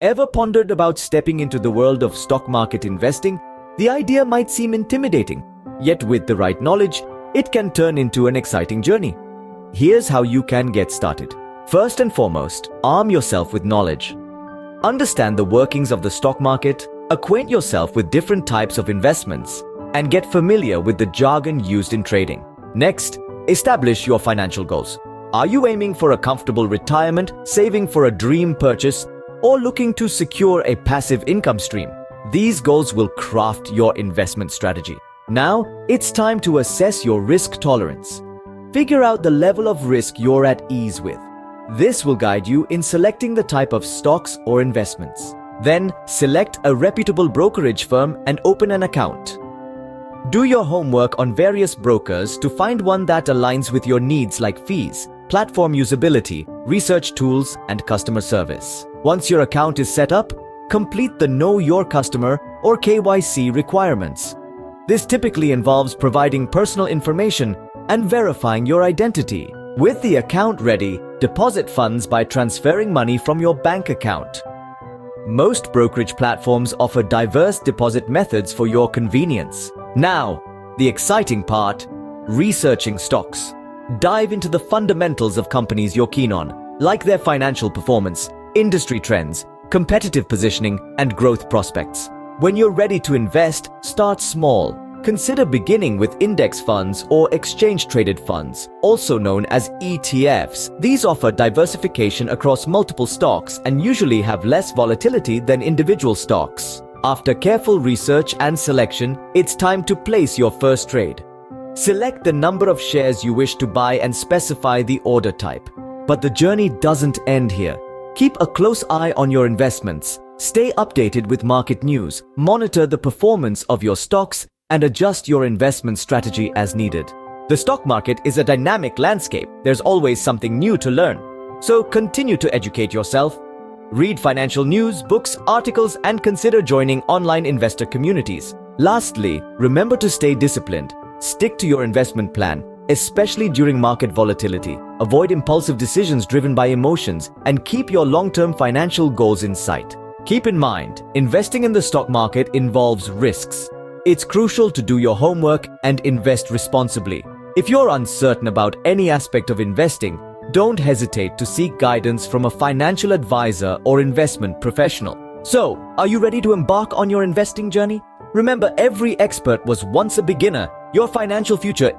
Ever pondered about stepping into the world of stock market investing? The idea might seem intimidating, yet with the right knowledge, it can turn into an exciting journey. Here's how you can get started. First and foremost, arm yourself with knowledge. Understand the workings of the stock market, acquaint yourself with different types of investments, and get familiar with the jargon used in trading. Next, establish your financial goals. Are you aiming for a comfortable retirement, saving for a dream purchase, or looking to secure a passive income stream? These goals will craft your investment strategy. Now, it's time to assess your risk tolerance. Figure out the level of risk you're at ease with. This will guide you in selecting the type of stocks or investments. Then, select a reputable brokerage firm and open an account. Do your homework on various brokers to find one that aligns with your needs, like fees, platform usability, research tools, and customer service. Once your account is set up, complete the Know Your Customer or KYC requirements. This typically involves providing personal information and verifying your identity. With the account ready, deposit funds by transferring money from your bank account. Most brokerage platforms offer diverse deposit methods for your convenience. Now, the exciting part: researching stocks. Dive into the fundamentals of companies you're keen on, like their financial performance, industry trends, competitive positioning, and growth prospects. When you're ready to invest, start small. Consider beginning with index funds or exchange-traded funds, also known as ETFs. These offer diversification across multiple stocks and usually have less volatility than individual stocks. After careful research and selection, it's time to place your first trade. Select the number of shares you wish to buy and specify the order type. But the journey doesn't end here. Keep a close eye on your investments. Stay updated with market news, monitor the performance of your stocks, and adjust your investment strategy as needed. The stock market is a dynamic landscape. There's always something new to learn. So continue to educate yourself. Read financial news, books, articles, and consider joining online investor communities. Lastly, remember to stay disciplined. Stick to your investment plan, especially during market volatility. Avoid impulsive decisions driven by emotions, and keep your long-term financial goals in sight. Keep in mind, investing in the stock market involves risks. It's crucial to do your homework and invest responsibly. If you're uncertain about any aspect of investing, don't hesitate to seek guidance from a financial advisor or investment professional. So, are you ready to embark on your investing journey? Remember, every expert was once a beginner. Your financial future